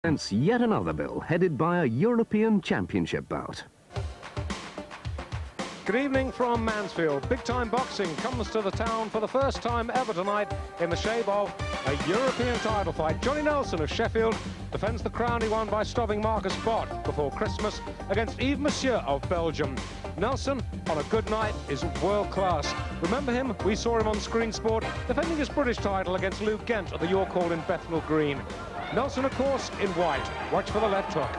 Presents yet another bill headed by a European Championship bout. Good evening from Mansfield. Big-time boxing comes to the town for the first time ever tonight in the shape of a European title fight. Johnny Nelson of Sheffield defends the crown he won by stopping Marcus Bott before Christmas against Yves Monsieur of Belgium. Nelson, on a good night, is world-class. Remember him? We saw him on Screen Sport defending his British title against Lou Gent at the York Hall in Bethnal Green. Nelson, of course, in white. Watch for the left hook.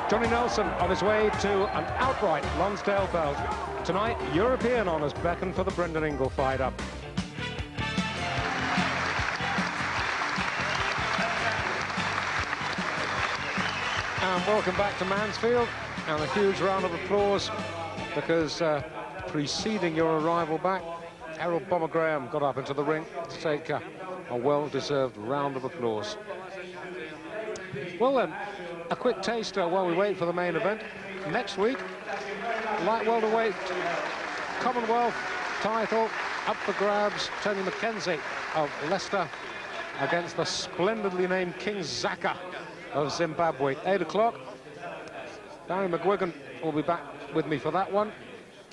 Johnny Nelson on his way to an outright Lonsdale belt. Tonight, European honours beckon for the Brendan Ingle fighter. And welcome back to Mansfield, and a huge round of applause because preceding your arrival back, Harold Bomber Graham got up into the ring to take a well-deserved round of applause. Well then, a quick taster while we wait for the main event. Next week, light welterweight Commonwealth title up for grabs. Tony McKenzie of Leicester against the splendidly named King Zaka of Zimbabwe. 8 o'clock. Barry McGuigan will be back with me for that one.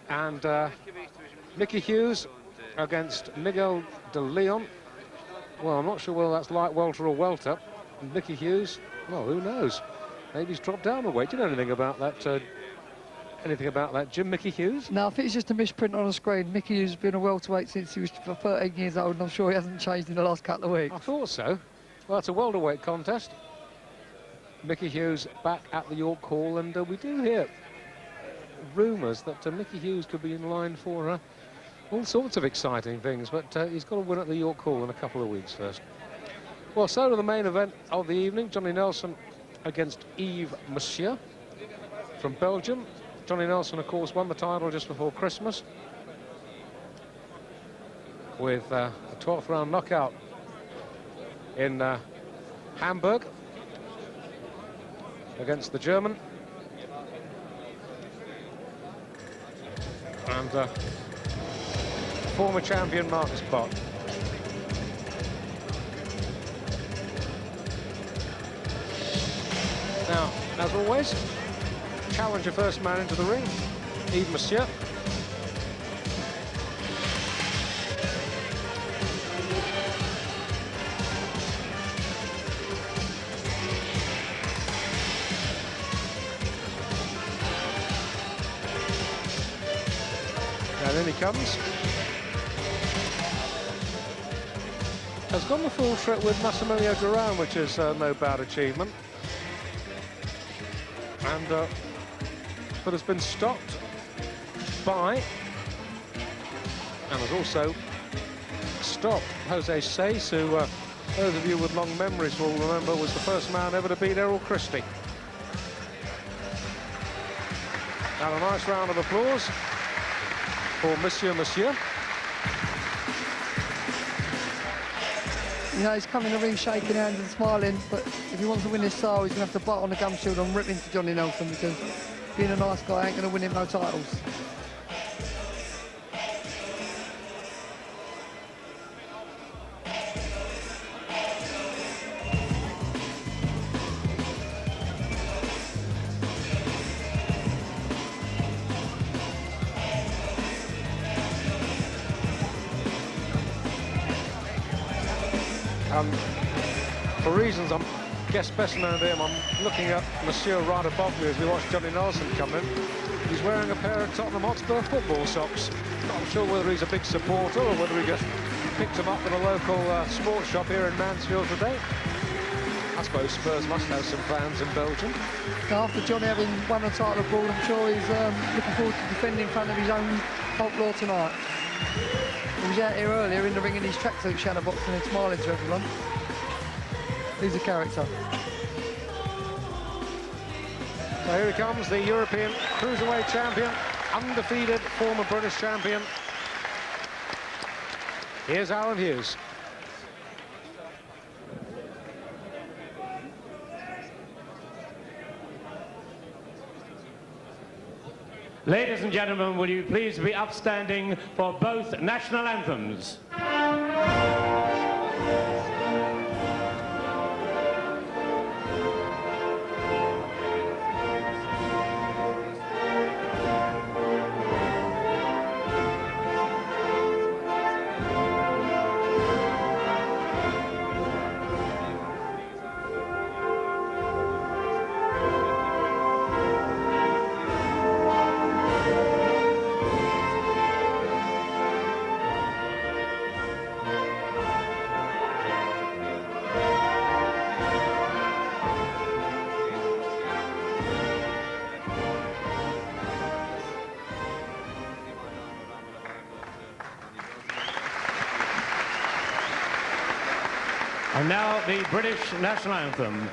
And Mickey Hughes against Miguel de Leon. Well, I'm not sure whether that's light welter or welter. And Mickey Hughes, well, who knows? Maybe he's dropped down a weight. Do you know anything about that? Jim, Mickey Hughes? No, I think it's just a misprint on the screen. Mickey Hughes has been a welterweight since he was 13 years old, and I'm sure he hasn't changed in the last couple of weeks. I thought so. Well, it's a welterweight contest. Mickey Hughes back at the York Hall, and we do hear rumours that Mickey Hughes could be in line for all sorts of exciting things, but he's got to win at the York Hall in a couple of weeks first. Well, so to the main event of the evening, Johnny Nelson against Yves Monsieur from Belgium. Johnny Nelson, of course, won the title just before Christmas with a 12th round knockout in Hamburg against the German. And former champion Marcus Bott. Now, as always, challenge your first man into the ring, Yves Monsieur. And in he comes. Has gone the full trip with Massimiliano Duran, which is no bad achievement. And but has been stopped by, and has also stopped Jose Seis, who those of you with long memories will remember was the first man ever to beat Errol Christie. And a nice round of applause for Monsieur. You know, he's coming in the ring shaking hands and smiling, but if he wants to win this style, he's going to have to butt on the gum shield and rip into Johnny Nelson, because being a nice guy ain't going to win him no titles. For reasons I guess best known to him, I'm looking at Monsieur right above me as we watch Johnny Nelson come in. He's wearing a pair of Tottenham Hotspur football socks. Not sure whether he's a big supporter or whether he just picked them up at a local sports shop here in Mansfield today. I suppose Spurs must have some fans in Belgium. After Johnny having won the title abroad, I'm sure he's looking forward to defending in front of his own folklore tonight. He was out here earlier in the ring in his tracksuit shadowboxing and smiling to everyone. He's a character. So here he comes, the European Cruiserweight champion, undefeated former British champion. Here's Alan Hughes. Ladies and gentlemen, will you please be upstanding for both national anthems? And now the British national anthem.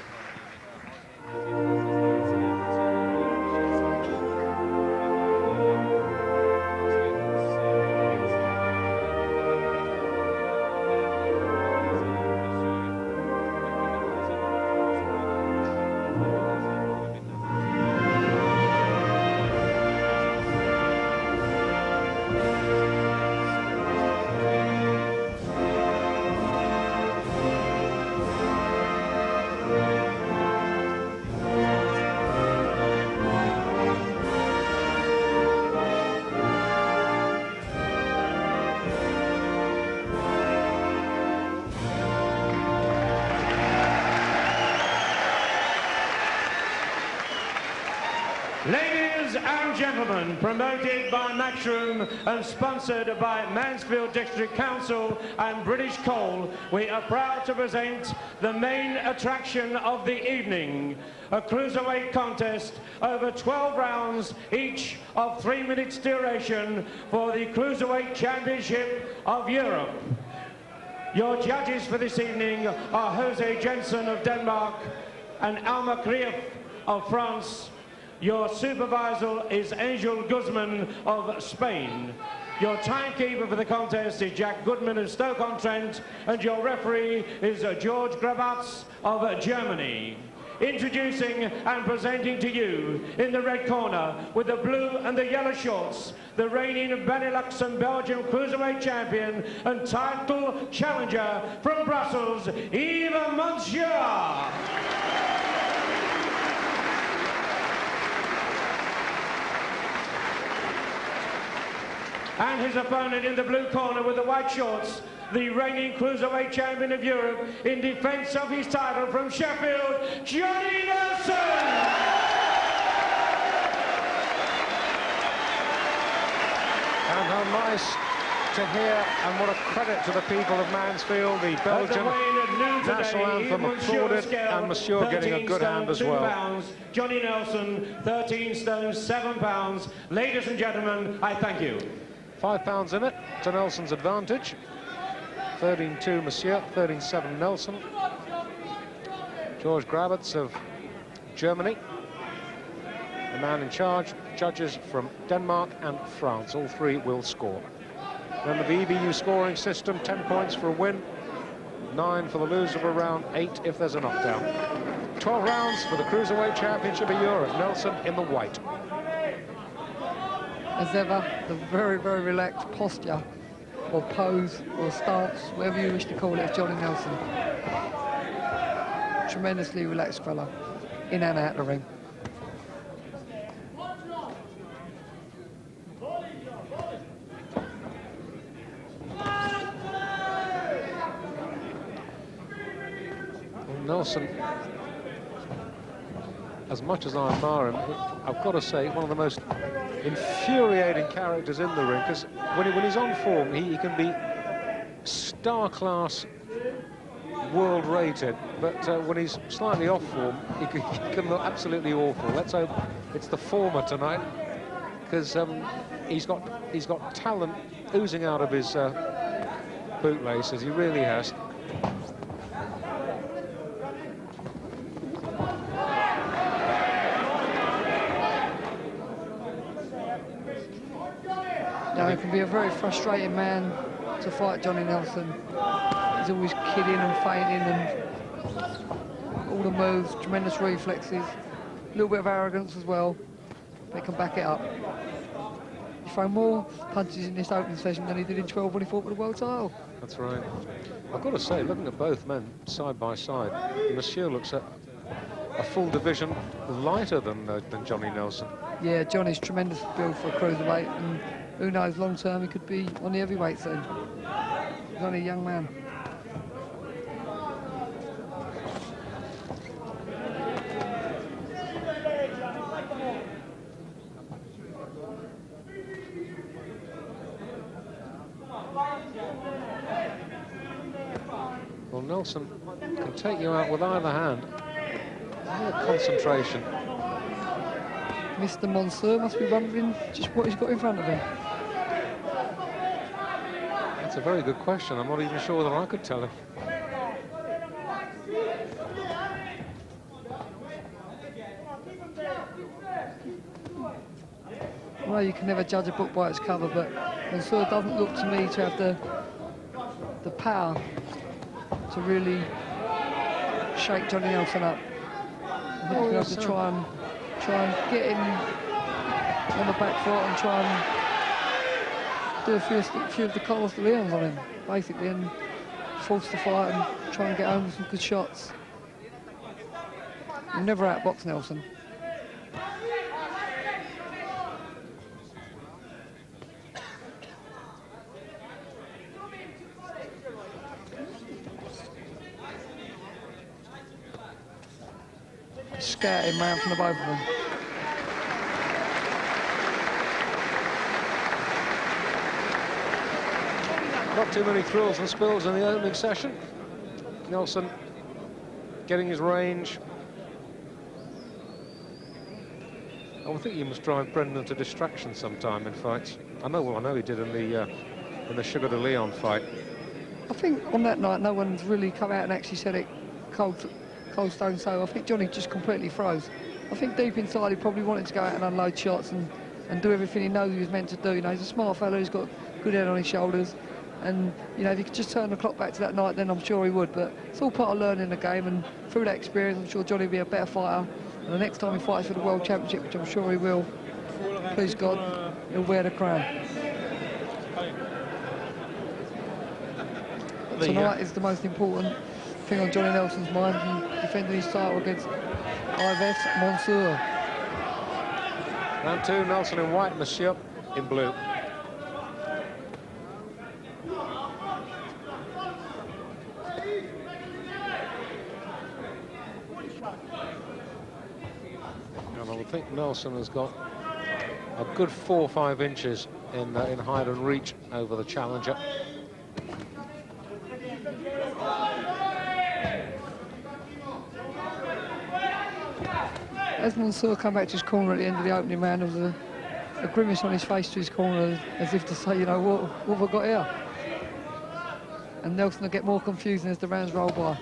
Ladies and gentlemen, promoted by Matchroom and sponsored by Mansfield District Council and British Coal, we are proud to present the main attraction of the evening, a cruiserweight contest over 12 rounds, each of 3 minutes duration, for the Cruiserweight Championship of Europe. Your judges for this evening are Jose Jensen of Denmark and Alma Krief of France. Your supervisor is Angel Guzman of Spain. Your timekeeper for the contest is Jack Goodman of Stoke-on-Trent, and your referee is George Grabatz of Germany. Introducing and presenting to you in the red corner with the blue and the yellow shorts, the reigning Benelux and Belgium Cruiserweight champion and title challenger from Brussels, Yves Monsieur. And his opponent in the blue corner with the white shorts, the reigning Cruiserweight champion of Europe, in defence of his title from Sheffield, Johnny Nelson! And how nice to hear, and what a credit to the people of Mansfield, the Belgian national anthem applauded, and Monsieur getting a good hand as well. Pounds, Johnny Nelson, 13 stone, 7 pounds. Ladies and gentlemen, I thank you. 5 pounds in it to Nelson's advantage. 13-2 Monsieur, 13-7 Nelson. George Grabatz of Germany, the man in charge. Judges from Denmark and France. All three will score. Remember the EBU scoring system: 10 points for a win, 9 for the loser of a round, 8 if there's a knockdown. 12 rounds for the Cruiserweight Championship of Europe. Nelson in the white. As ever, the very, very relaxed posture, or pose, or stance, whatever you wish to call it, of Johnny Nelson. Tremendously relaxed fella, in and out of the ring. Nelson, as much as I admire him, I've got to say, one of the most infuriating characters in the ring, because when he's on form, he can be star-class, world-rated, but when he's slightly off form, he can look absolutely awful. Let's hope it's the former tonight, because he's got talent oozing out of his bootlaces. He really has. Now, it can be a very frustrating man to fight Johnny Nelson. He's always kidding and feinting and all the moves, tremendous reflexes, a little bit of arrogance as well. they can back it up. He threw more punches in this opening session than he did in 12 when he fought for the world title. That's right. I've got to say, looking at both men side by side, Monsieur looks a full division lighter than Johnny Nelson. Yeah, Johnny's tremendous build for a cruiserweight, and who knows, long term he could be on the heavyweight soon. He's only a young man. Well, Nelson can take you out with either hand. More concentration. Mr. Monsieur must be wondering just what he's got in front of him. That's a very good question. I'm not even sure that I could tell him. Well, you can never judge a book by its cover, but Monsieur doesn't look to me to have the power to really shake Johnny Nelson up. I think he'll have to try and get him on the back foot and try and do a few of the Carlos de Leons on him, basically, and force the fight and try and get home with some good shots. He'll never outbox Nelson. Scouting man from the both of them. Not too many thrills and spills in the opening session. Nelson getting his range. I would think you must drive Brendan to distraction sometime in fights. I know he did in the Sugar de Leon fight. I think on that night no one's really come out and actually said it cold stone, so I think Johnny just completely froze. I think deep inside he probably wanted to go out and unload shots and do everything he knows he was meant to do. You know, he's a smart fellow, he's got good head on his shoulders, and you know, if he could just turn the clock back to that night, then I'm sure he would. But it's all part of learning the game, and through that experience I'm sure Johnny will be a better fighter, and the next time he fights for the World Championship, which I'm sure he will, please God, he'll wear the crown. But tonight is the most important thing on Johnny Nelson's mind, and defending his title against Yves Monsieur. Round two, Nelson in white, Monsieur in blue. And I would think Nelson has got a good 4 or 5 inches in height and reach over the challenger. As Monsieur come back to his corner at the end of the opening round, there was a grimace on his face to his corner, as if to say, you know, what have I got here? And Nelson will get more confusing as the rounds roll by.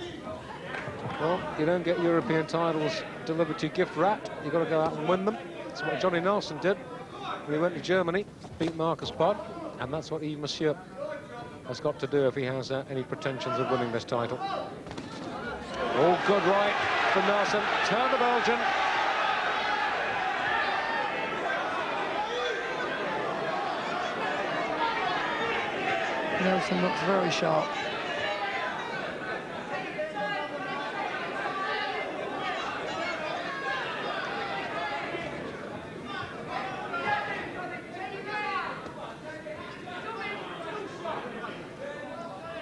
Well, you don't get European titles delivered to you gift wrapped. You've got to go out and win them. That's what Johnny Nelson did when he went to Germany, beat Marcus Budd, and that's what Yves Monsieur has got to do if he has any pretensions of winning this title. Oh, good right for Nelson. Turn the Belgian. Nelson looks very sharp.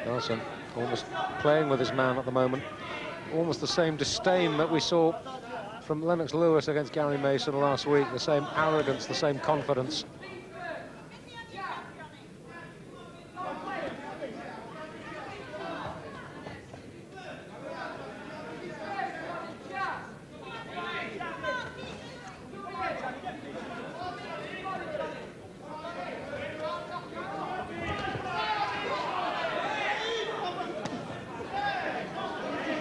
Nelson almost playing with his man at the moment. Almost the same disdain that we saw from Lennox Lewis against Gary Mason last week. The same arrogance, the same confidence.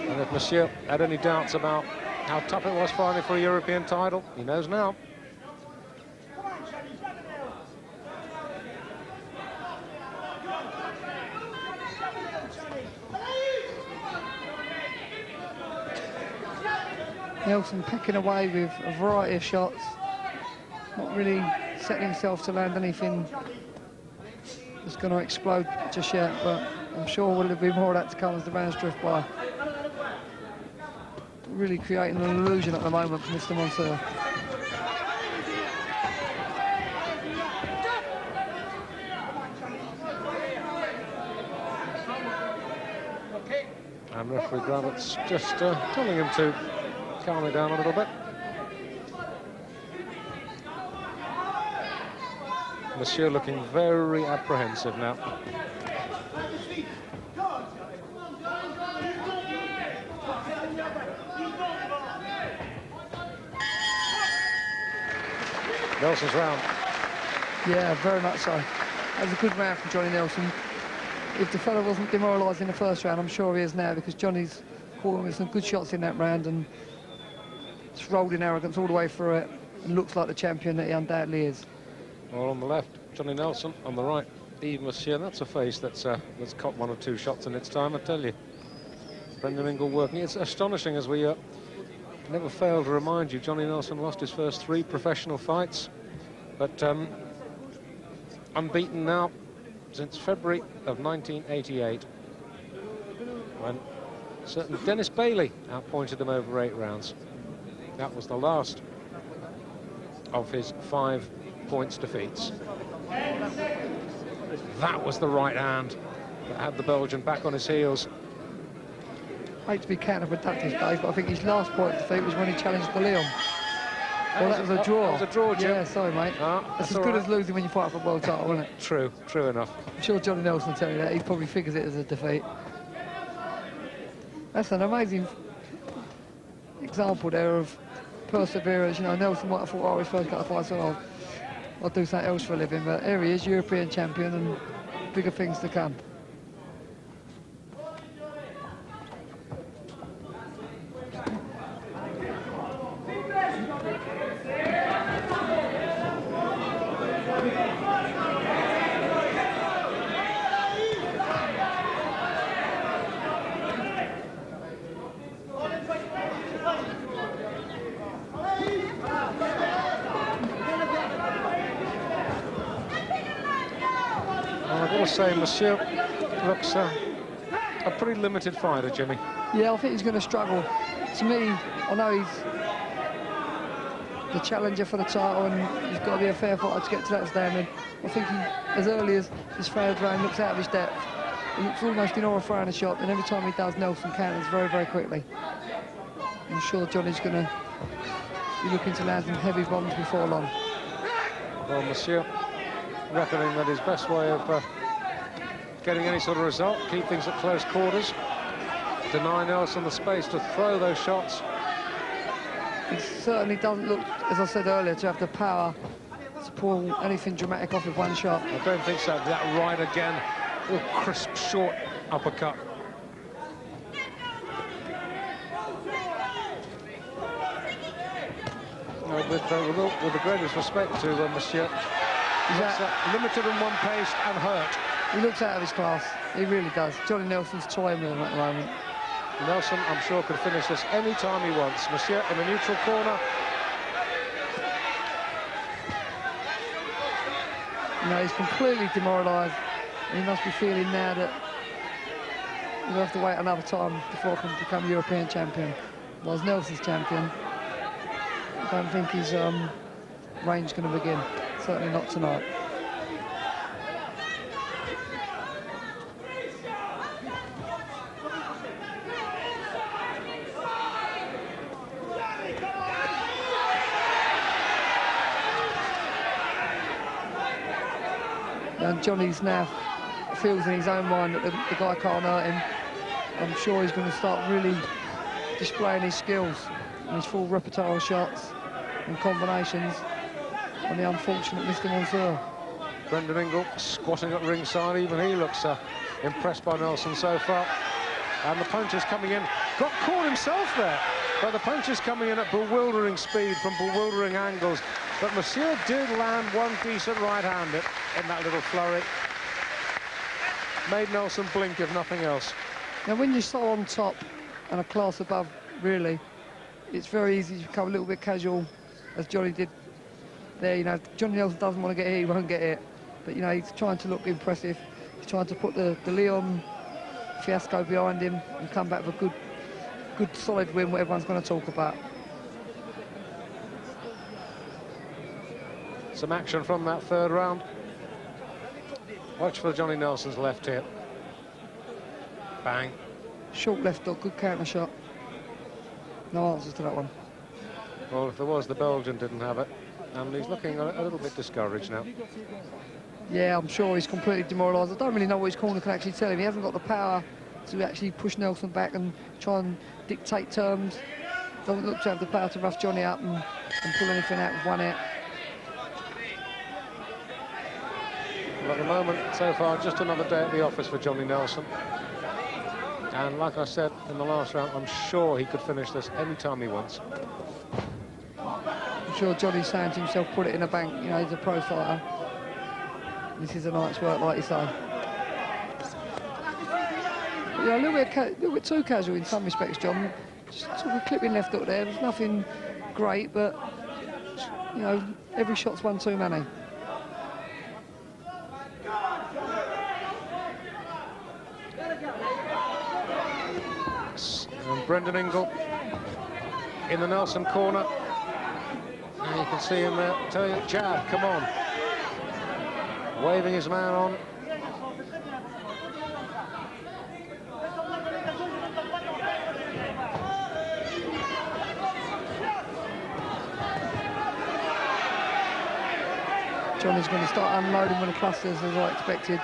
And if Monsieur had any doubts about how tough it was fighting for a European title, he knows now. Nelson pecking away with a variety of shots. not really setting himself to land anything that's going to explode just yet, but I'm sure there'll be more of that to come as the rounds drift by. Really creating an illusion at the moment for Mr. Monsieur. And referee Gravitt's just telling him to calm it down a little bit. Monsieur looking very apprehensive now. Nelson's round. Yeah, very much so. That was a good round from Johnny Nelson. If the fellow wasn't demoralised in the first round, I'm sure he is now, because Johnny's caught him with some good shots in that round and just rolled in arrogance all the way through it and looks like the champion that he undoubtedly is. Well, on the left, Johnny Nelson. On the right, Yves Monsieur. That's a face that's caught one or two shots in its time, I tell you. Brendan Ingle working. It's astonishing, as we never fail to remind you, Johnny Nelson lost his first 3 professional fights, but unbeaten now since February of 1988, when certain Dennis Bailey outpointed him over 8 rounds. That was the last of his 5 points defeats. That was the right hand that had the Belgian back on his heels. I hate to be counterproductive, Dave, but I think his last point defeat was when he challenged the Leon. Well, that was a draw. That was a draw, Jim. Yeah, sorry, mate. That's as good as losing when you fight for a world title, isn't it? True, true enough. I'm sure Johnny Nelson will tell you that. He probably figures it as a defeat. That's an amazing example there of perseverance. You know, Nelson might have thought, oh, his first couple of fights, so I'll do something else for a living. But here he is, European champion, and bigger things to come. I've got to say, Monsieur looks a pretty limited fighter, Jimmy. Yeah, I think he's going to struggle. To me, I know he's the challenger for the title and he's got to be a fair fighter to get to that standard. I think he, as early as his third round, looks out of his depth. He looks almost in awe of throwing a shot, and every time he does, Nelson counters very, very quickly. I'm sure Johnny's going to be looking to land some heavy bombs before long. Well, Monsieur reckoning that his best way of getting any sort of result, keep things at close quarters, deny Nelson the space to throw those shots. He certainly doesn't look, as I said earlier, to have the power to pull anything dramatic off with one shot. I don't think so. That right again. Oh, crisp, short uppercut. With the greatest respect to Monsieur, he's limited in one pace and hurt. He looks out of his class. He really does. Johnny Nelson's toying with him at the moment. Nelson, I'm sure, could finish this any time he wants. Monsieur in the neutral corner. No, he's completely demoralised. He must be feeling now that he'll have to wait another time before he can become European champion. Whilst Nelson's champion, I don't think his reign's going to begin. Certainly not tonight. And Johnny's now feels in his own mind that the guy can't hurt him. I'm sure he's going to start really displaying his skills and his full repertoire of shots and combinations on the unfortunate Mr. Monsieur. Brendan Ingle squatting at ringside. Even he looks impressed by Nelson so far. And the punches coming in. Got caught himself there. But the punches coming in at bewildering speed from bewildering angles. But Monsieur did land one decent right-hander in that little flurry. Made Nelson blink, if nothing else. Now, when you're so on top and a class above, really, it's very easy to become a little bit casual, as Johnny did there. You know, if Johnny Nelson doesn't want to get hit, he won't get hit. But, you know, he's trying to look impressive. He's trying to put the Leon fiasco behind him and come back with a good solid win, what everyone's going to talk about. Some action from that third round. Watch for Johnny Nelson's left hip. Bang. Short left hook, good counter shot. No answers to that one. Well, if there was, the Belgian didn't have it. And he's looking a little bit discouraged now. Yeah, I'm sure he's completely demoralised. I don't really know what his corner can actually tell him. He hasn't got the power to actually push Nelson back and try and dictate terms. Doesn't look to have the power to rough Johnny up and pull anything out with one hit. Well, at the moment, so far, just another day at the office for Johnny Nelson. And like I said in the last round, I'm sure he could finish this any time he wants. I'm sure Johnny's saying to himself, put it in the bank. You know, he's a pro fighter. This is a night's work, like you say. But, you know, a little bit too casual in some respects, John. Just sort of clipping left hook there. There's nothing great, but, you know, every shot's one too many. And Brendan Ingle in the Nelson corner. And you can see him there telling it, jab, come on. Waving his man on. Johnny's going to start unloading with the clusters as I expected.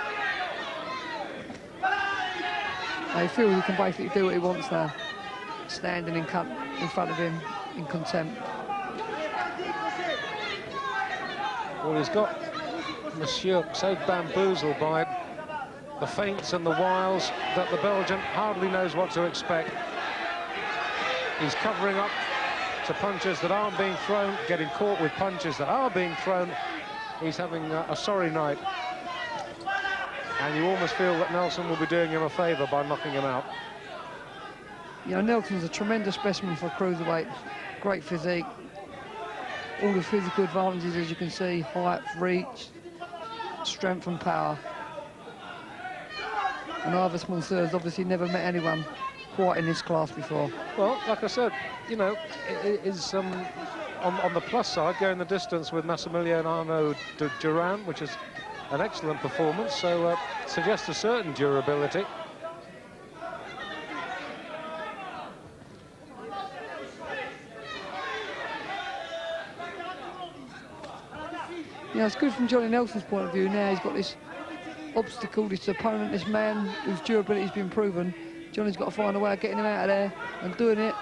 I feel he can basically do what he wants now. Standing in front of him in contempt. Well, he's got Monsieur so bamboozled by the feints and the wiles that the Belgian hardly knows what to expect. He's covering up to punches that aren't being thrown, getting caught with punches that are being thrown. He's having a sorry night. And you almost feel that Nelson will be doing him a favour by knocking him out. You know, Nelson's a tremendous specimen for a cruiserweight. Great physique. All the physical advantages, as you can see, height, reach, strength and power. And Yves Monsieur has obviously never met anyone quite in this class before. Well, like I said, you know, it is on the plus side, going the distance with Massimiliano Arnaud de Duran, which is an excellent performance, so suggests a certain durability. Yeah, it's good from Johnny Nelson's point of view. Now he's got this obstacle, this opponent, this man whose durability's been proven. Johnny's got to find a way of getting him out of there and doing it,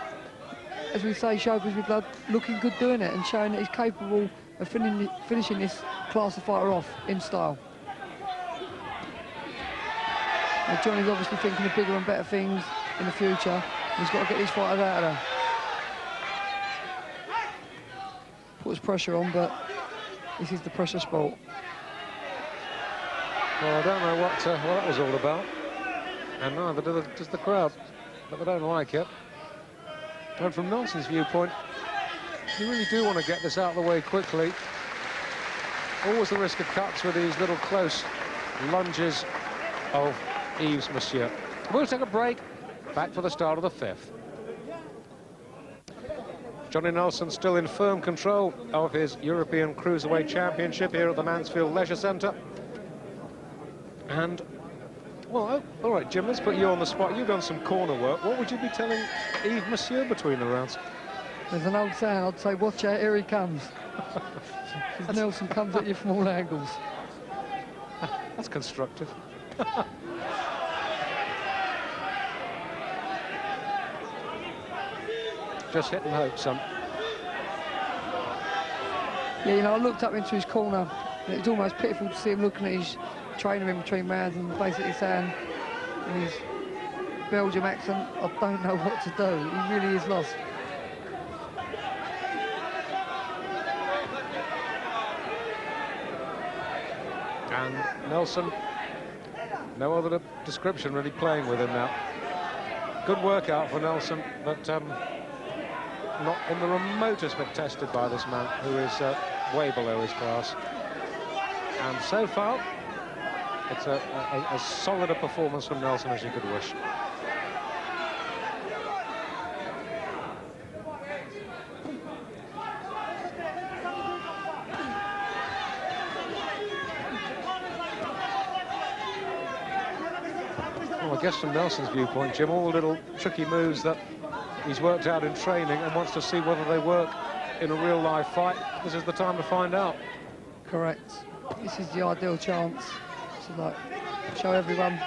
as we say, showbiz with blood, looking good doing it and showing that he's capable of finishing this class of fighter off in style. Now Johnny's obviously thinking of bigger and better things in the future. He's got to get these fighters out of there. Puts pressure on, but this is the pressure sport. Well, I don't know what that was all about, and neither does the crowd, but they don't like it. And from Nelson's viewpoint, you really do want to get this out of the way quickly. Always the risk of cuts with these little close lunges of Yves Monsieur. We'll take a break. Back for the start of the fifth. Johnny Nelson still in firm control of his European Cruiserweight Championship here at the Mansfield Leisure Centre. And, well, all right, Jim, let's put you on the spot. You've done some corner work. What would you be telling Yves Monsieur between the rounds? There's an old saying, I'd say, watch out, here he comes. Nelson comes at you from all angles. That's constructive. Just hit and hope, son. Yeah, you know, I looked up into his corner, and it was almost pitiful to see him looking at his trainer in between rounds and basically saying in his Belgium accent, I don't know what to do. He really is lost. And Nelson, no other description really playing with him now. Good workout for Nelson, but not in the remotest bit tested by this man, who is way below his class. And so far, it's as solid a performance from Nelson as you could wish. Well, I guess from Nelson's viewpoint, Jim, all the little tricky moves that he's worked out in training and wants to see whether they work in a real live fight, this is the time to find out. Correct. This is the ideal chance to like show everyone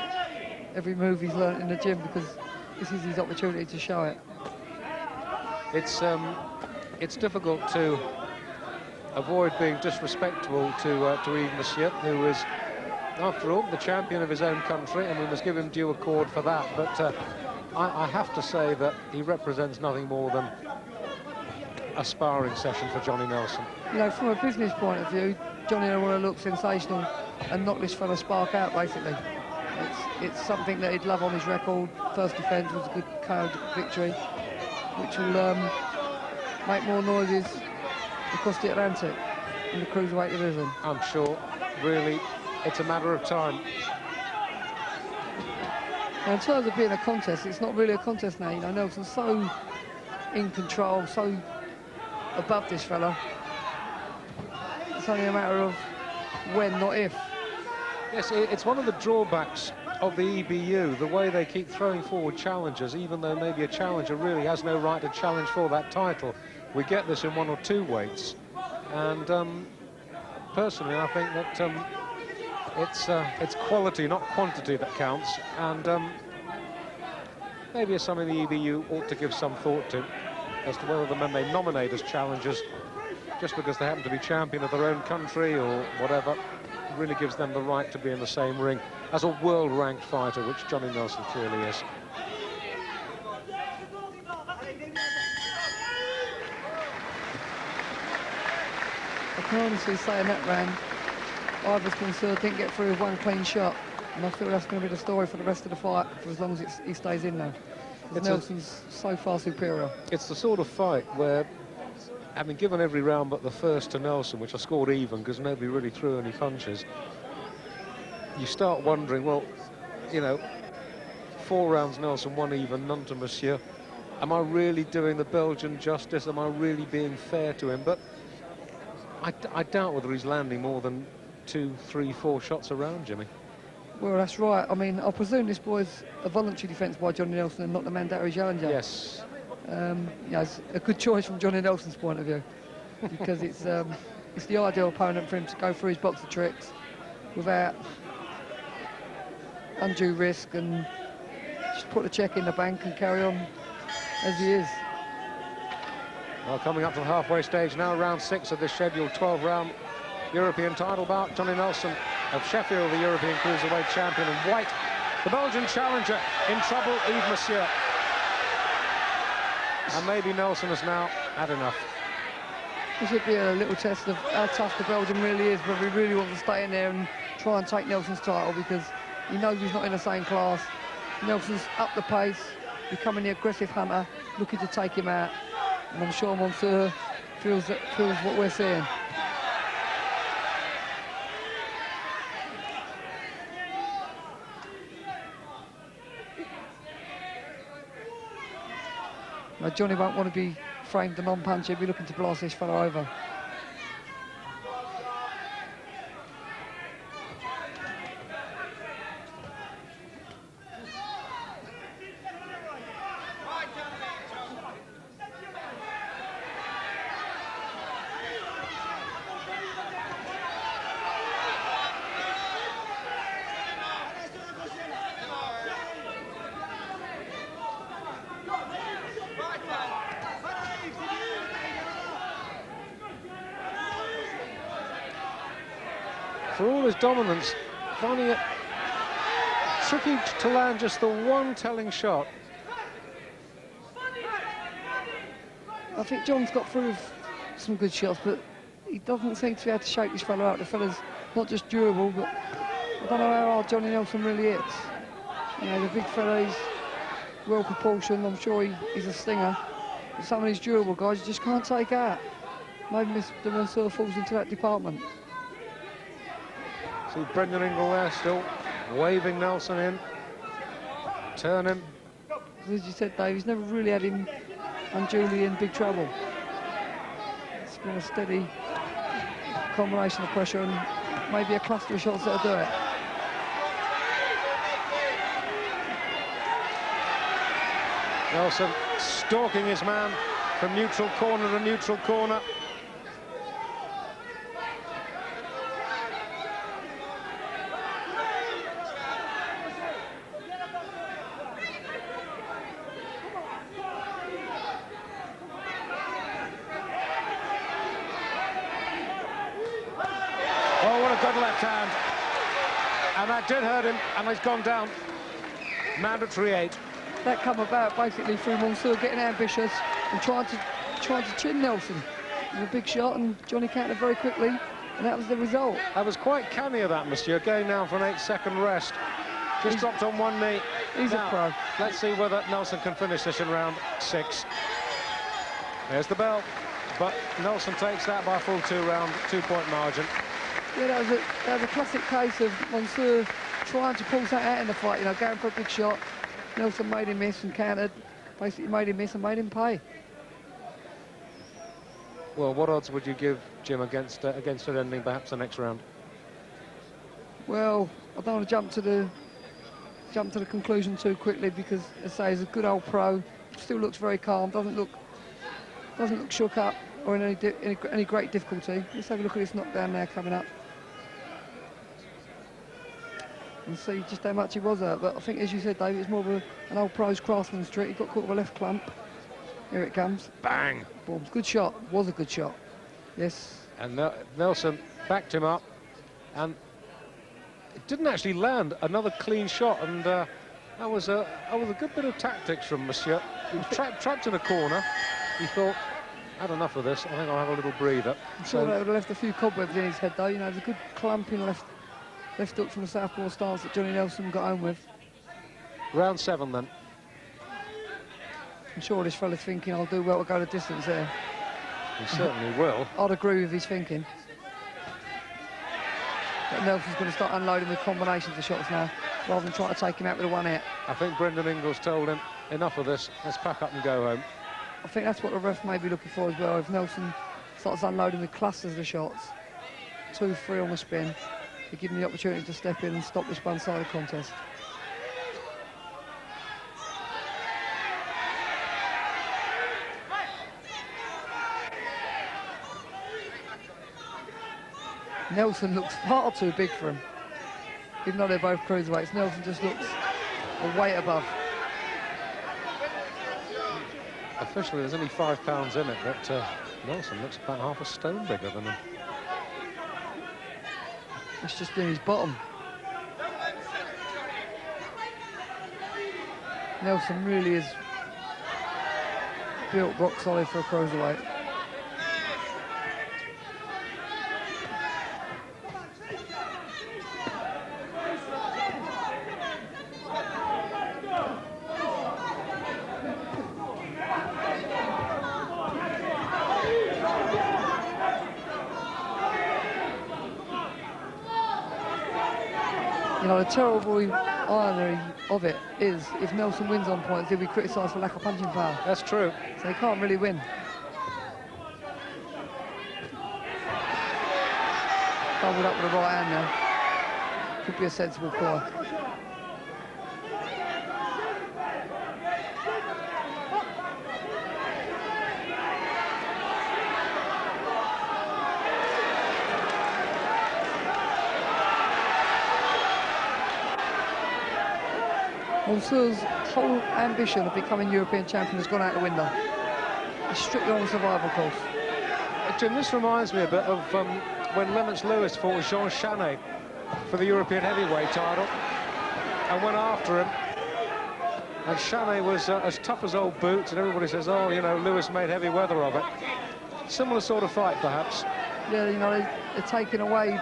every move he's learnt in the gym, because this is his opportunity to show it. It's difficult to avoid being disrespectful to Yves Monsieur, who is, after all, the champion of his own country, and we must give him due accord for that. But I have to say that he represents nothing more than a sparring session for Johnny Nelson. You know, from a business point of view, Johnny will want to look sensational and knock this fella spark out, basically. It's something that he'd love on his record. First defence was a good KO victory, which will make more noises across the Atlantic in the Cruiserweight division. I'm sure, really, it's a matter of time. Now, in terms of being a contest, it's not really a contest now. You know, Nelson's so in control, so above this fella. It's only a matter of when, not if. Yes, it's one of the drawbacks of the EBU, the way they keep throwing forward challengers, even though maybe a challenger really has no right to challenge for that title. We get this in 1 or 2 weights, and personally, I think that it's quality, not quantity, that counts, and maybe it's something the EBU ought to give some thought to, as to whether the men they nominate as challengers, just because they happen to be champion of their own country or whatever, really gives them the right to be in the same ring as a world-ranked fighter, which Johnny Nelson clearly is. I can honestly say in that round, Yves Monsieur didn't get through with one clean shot, and I feel that's going to be the story for the rest of the fight, for as long as he stays in there. Because Nelson's so far superior. It's the sort of fight where, having given every round but the first to Nelson, which I scored even because nobody really threw any punches, you start wondering, well, you know, 4 rounds Nelson, 1 even, none to Monsieur. Am I really doing the Belgian justice? Am I really being fair to him? But I doubt whether he's landing more than 2, 3, 4 shots around, Jimmy. Well, that's right. I mean, I presume this boy's a voluntary defence by Johnny Nelson and not the mandatory challenger. Yes. Yeah, it's a good choice from Johnny Nelson's point of view, because it's the ideal opponent for him to go through his boxer tricks without undue risk and just put the check in the bank and carry on as he is. Well, coming up to the halfway stage now, round 6 of this scheduled 12-round European title bout. Johnny Nelson of Sheffield, the European Cruiserweight champion, and White, the Belgian challenger, in trouble, Yves Monsieur. And maybe Nelson has now had enough. This would be a little test of how tough the Belgian really is, but he really wants to stay in there and try and take Nelson's title, because he knows he's not in the same class. Nelson's up the pace, becoming the aggressive hunter, looking to take him out. And I'm sure Monsieur feels what we're seeing. Now, Johnny won't want to be framed a non-puncher. He'll be looking to blast this fellow over. For all his dominance, finding it tricky to land just the one telling shot. I think John's got through some good shots, but he doesn't seem to be able to shake this fellow out. The fella's not just durable, but I don't know how hard Johnny Nelson really is. You know, the big fella, he's well proportioned. I'm sure he's a stinger. But some of these durable guys you just can't take out. maybe Mr. Monsieur falls into that department. See Brendan Ingle there still waving Nelson in. Turn him. As you said, Dave, he's never really had him unduly in big trouble. It's been a steady combination of pressure and maybe a cluster of shots that'll do it. Nelson stalking his man from neutral corner to neutral corner. Oh, what a good left hand. And that did hurt him, and he's gone down. Mandatory 8. That come about basically through Monsieur getting ambitious and trying to chin Nelson. It was a big shot, and Johnny countered very quickly, and that was the result. That was quite canny of that, Monsieur, going down for an 8-second rest. Just dropped on one knee. He's now, a pro. Let's see whether Nelson can finish this in round 6. There's the bell, but Nelson takes that by a full 2-point margin. Yeah, that was a classic case of Monsieur trying to pull something out in the fight, you know, going for a big shot. Nelson made him miss and countered, basically made him miss and made him pay. Well, what odds would you give, Jim, against it ending perhaps the next round? Well, I don't want to jump to the conclusion too quickly because, as I say, he's a good old pro. Still looks very calm. Doesn't look shook up or in any great difficulty. Let's have a look at this knockdown now coming up and see just how much he was hurt. But I think, as you said, Dave, it's more of an old pro's craftsman's trick. He got caught with a left clump. Here it comes. Bang! Boom. Good shot. Was a good shot. Yes. And Nelson backed him up, and it didn't actually land another clean shot. And that was a good bit of tactics from Monsieur. He was trapped in a corner. He thought, had enough of this. I think I'll have a little breather. I'm sure that would have left a few cobwebs in his head, though. You know, there's a good clumping left hook from the southpaw stance that Johnny Nelson got home with. Round 7 then. I'm sure this fella's thinking I'll do well to go the distance there. He certainly will. I'd agree with his thinking. But Nelson's going to start unloading with combinations of shots now, rather than trying to take him out with a one hit. I think Brendan Ingle's told him, enough of this, let's pack up and go home. I think that's what the ref may be looking for as well. If Nelson starts unloading with clusters of shots, 2-3 on the spin, they give him the opportunity to step in and stop this one-sided contest. Nelson looks far too big for him. Even though they're both cruiserweights, Nelson just looks a weight above. Officially, there's only 5 pounds in it, but Nelson looks about half a stone bigger than him. It's just been his bottom. Nelson really is built rock solid for a cruiserweight. You know, the terrible irony of it is if Nelson wins on points, he'll be criticised for lack of punching power. That's true. So he can't really win. Doubled up with the right hand now. Could be a sensible play. Monsieur's whole ambition of becoming European champion has gone out the window. He's strictly on the survival course. Jim, this reminds me a bit of when Lennox Lewis fought with Jean Chaney for the European heavyweight title and went after him. And Chaney was as tough as old boots, and everybody says, oh, you know, Lewis made heavy weather of it. Similar sort of fight, perhaps. Yeah, you know, they're taking away,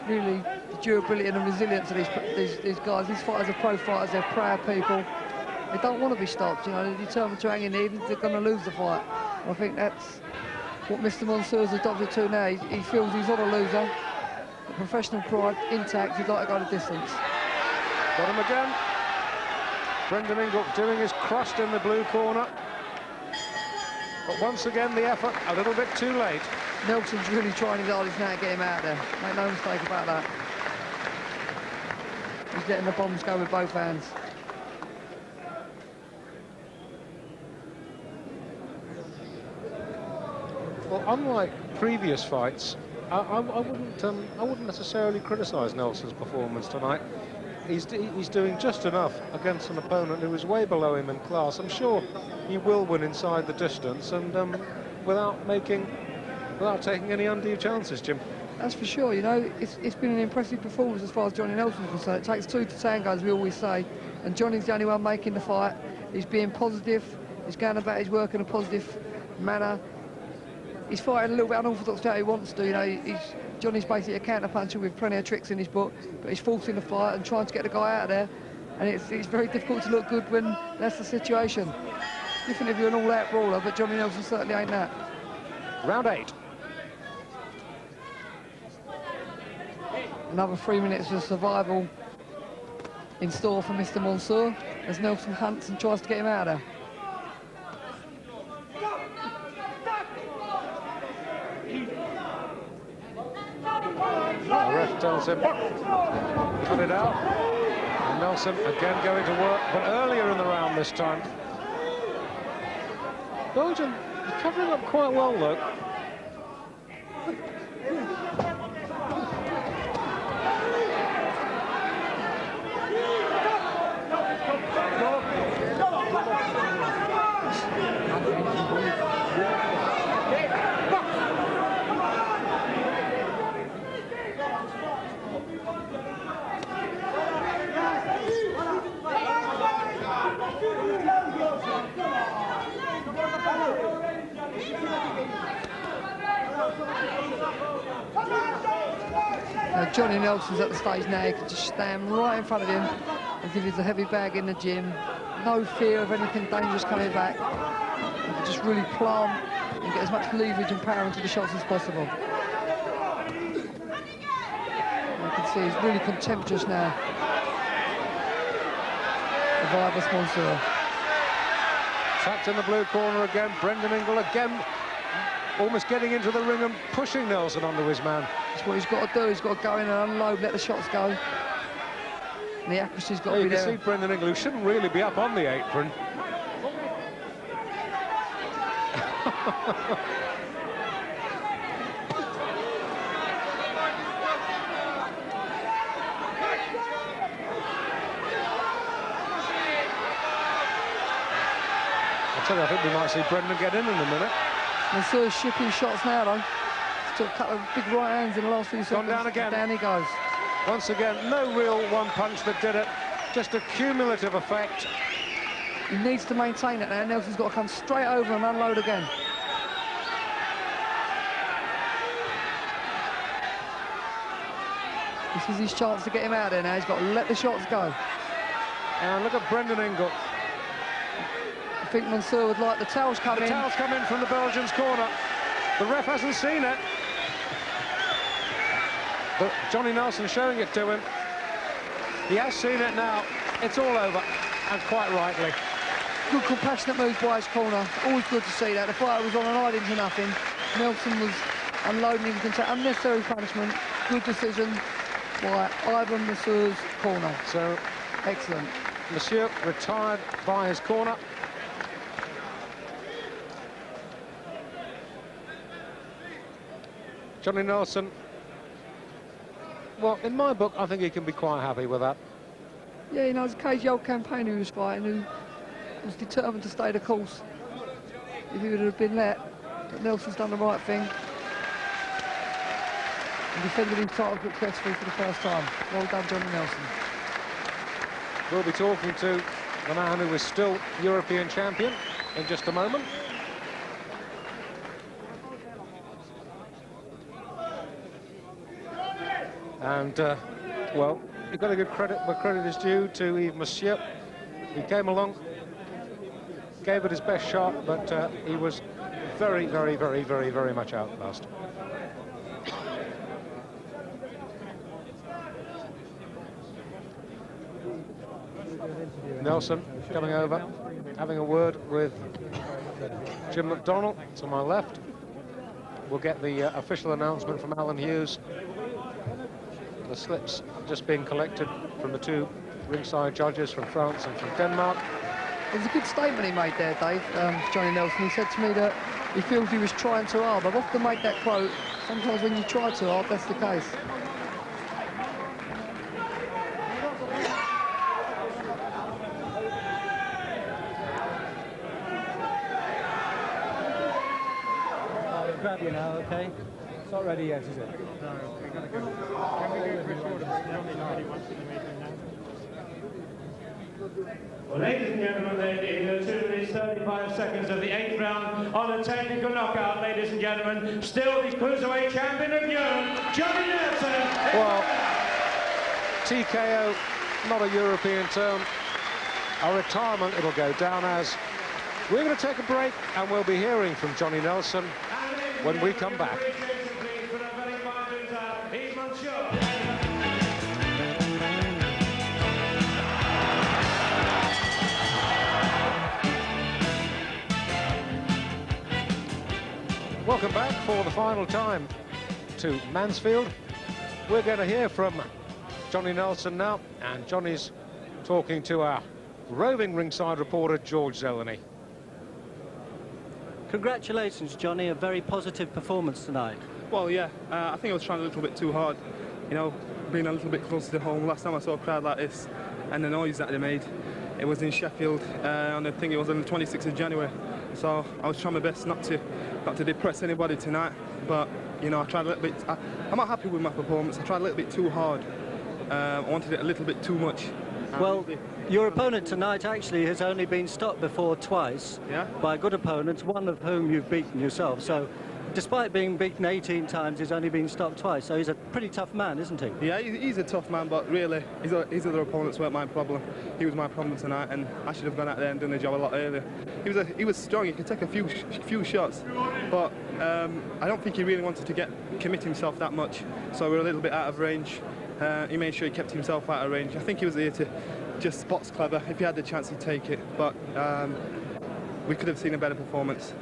really, the durability and the resilience of these guys. These fighters are pro fighters, they're proud people. They don't want to be stopped, you know, they're determined to hang in there, even if they're going to lose the fight. I think that's what Mr. Monsieur's adopted to now. He feels he's not a loser. The professional pride intact, he'd like to go the distance. Got him again. Brendan Ingle doing his crust in the blue corner. But once again, the effort a little bit too late. Nelson's really trying his hardest now to get him out there. Make no mistake about that. He's letting the bombs go with both hands. Well, unlike previous fights, I wouldn't necessarily criticise Nelson's performance tonight. He's doing just enough against an opponent who is way below him in class. I'm sure he will win inside the distance and without taking any undue chances, Jim. That's for sure. You know, it's been an impressive performance as far as Johnny Nelson's concerned. It takes two to tango, as we always say, and Johnny's the only one making the fight. He's being positive. He's going about his work in a positive manner. He's fighting a little bit unorthodox how he wants to. You know, Johnny's basically a counter-puncher with plenty of tricks in his book, but he's forcing the fight and trying to get the guy out of there. And it's very difficult to look good when that's the situation. It's different if you're an all-out brawler, but Johnny Nelson certainly ain't that. Round 8. Another 3 minutes of survival in store for Mr. Monsieur as Nelson hunts and tries to get him out of there. The ref tells him, cut it out. And Nelson again going to work, but earlier in the round this time. Belgium covering up quite well, though. Now Johnny Nelson's at the stage now, he can just stand right in front of him as if he's a heavy bag in the gym. No fear of anything dangerous coming back. He can just really plant and get as much leverage and power into the shots as possible. You can see he's really contemptuous now of Yves Monsieur. Trapped in the blue corner again, Brendan Ingle again, almost getting into the ring and pushing Nelson onto his man. That's what he's got to do. He's got to go in and unload, let the shots go. And the accuracy's got to be You there. can see Brendan Ingle, who shouldn't really be up on the apron. I think we might see Brendan get in a minute. Monsieur's shipping shots now, though. Took a couple of big right hands in the last few seconds. Gone down again. Down he goes. Once again, no real one punch that did it. Just a cumulative effect. He needs to maintain it now. Nelson's got to come straight over and unload again. This is his chance to get him out there now. He's got to let the shots go. And look at Brendan Ingle. I think Monsieur would like the towels come in. The towels come in from the Belgian's corner. The ref hasn't seen it. But Johnny Nelson showing it to him. He has seen it now. It's all over, and quite rightly. Good compassionate move by his corner. Always good to see that. The fight was on an eye into nothing. Nelson was unloading. He can take unnecessary punishment. Good decision by Yves Monsieur's corner. So, excellent. Monsieur retired by his corner. Johnny Nelson, well, in my book, I think he can be quite happy with that. Yeah, you know, it's a cagey old campaigner who was fighting, who was determined to stay the course if he would have been let. But Nelson's done the right thing and defended his title successfully for the first time. Well done, Johnny Nelson. We'll be talking to the man who is still European champion in just a moment. And, well, you've got to give credit where credit is due to Yves Monsieur. He came along, gave it his best shot, but he was very, very, very, very, very much outclassed. Nelson coming over, having a word with Jim McDonnell to my left. We'll get the official announcement from Alan Hughes. The slips just being collected from the two ringside judges from France and from Denmark. There's a good statement he made there, Dave, Johnny Nelson. He said to me that he feels he was trying too hard. I've often made that quote. Sometimes when you try too hard, that's the case. Grab you now, okay? It's not ready yet, is it? No, we've got to go. Well, ladies and gentlemen, in the 2 minutes 35 seconds of the 8th round on a technical knockout, ladies and gentlemen, still the Cruiserweight champion of Europe, Johnny Nelson. Well, TKO, not a European term. A retirement it'll go down as. We're going to take a break, and we'll be hearing from Johnny Nelson when we come back. Yves Monsieur. Welcome back for the final time to Mansfield. We're going to hear from Johnny Nelson now, and Johnny's talking to our roving ringside reporter, George Zeleny. Congratulations, Johnny, a very positive performance tonight. Well, yeah, I think I was trying a little bit too hard, you know, being a little bit closer to home. Last time I saw a crowd like this and the noise that they made, it was in Sheffield, and I think it was on the 26th of January. So I was trying my best not to depress anybody tonight, but, you know, I tried a little bit. I'm not happy with my performance. I tried a little bit too hard. I wanted it a little bit too much. Well, your opponent tonight actually has only been stopped before twice by good opponents, one of whom you've beaten yourself. So, despite being beaten 18 times, he's only been stopped twice. So he's a pretty tough man, isn't he? Yeah, he's a tough man, but really, his other opponents weren't my problem. He was my problem tonight, and I should have gone out there and done the job a lot earlier. He was strong. He could take a few shots, but I don't think he really wanted to commit himself that much. So we're a little bit out of range. He made sure he kept himself out of range. I think he was here to just box clever. If he had the chance, he'd take it. But we could have seen a better performance.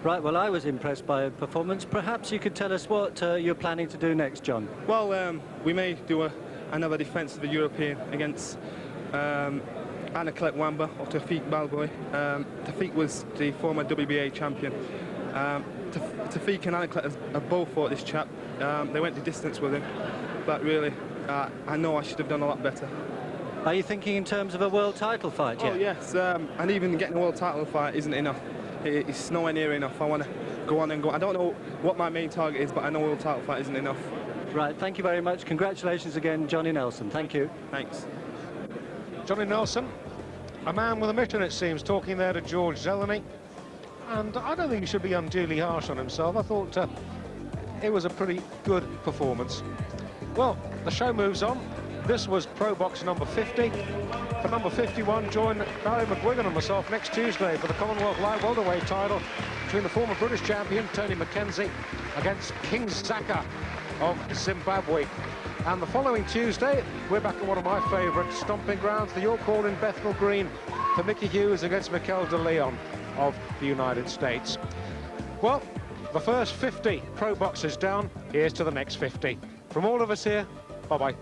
Right, well, I was impressed by a performance. Perhaps you could tell us what you're planning to do next, John. Well, we may do another defence of the European against Anaclet Wamba or Tafik Balboy. Tafik was the former WBA champion. Tafik and Anaclet have both fought this chap. They went the distance with him. But really, I know I should have done a lot better. Are you thinking in terms of a world title fight yet? Oh, yes, and even getting a world title fight isn't enough. It's nowhere near enough. I want to go on and go. I don't know what my main target is, but I know a world title fight isn't enough. Right, thank you very much. Congratulations again, Johnny Nelson. Thank you. Thanks. Johnny Nelson, a man with a mission, it seems, talking there to George Zeleny. And I don't think he should be unduly harsh on himself. I thought it was a pretty good performance. Well, the show moves on. This was Pro Box number 50. For number 51, join Barry McGuigan and myself next Tuesday for the Commonwealth Light Welterweight title between the former British champion, Tony McKenzie, against King Zaka of Zimbabwe. And the following Tuesday, we're back at one of my favourite stomping grounds, the York Hall in Bethnal Green, for Mickey Hughes against Mikel de Leon of the United States. Well, the first 50 Pro Boxers down. Here's to the next 50. From all of us here, bye-bye.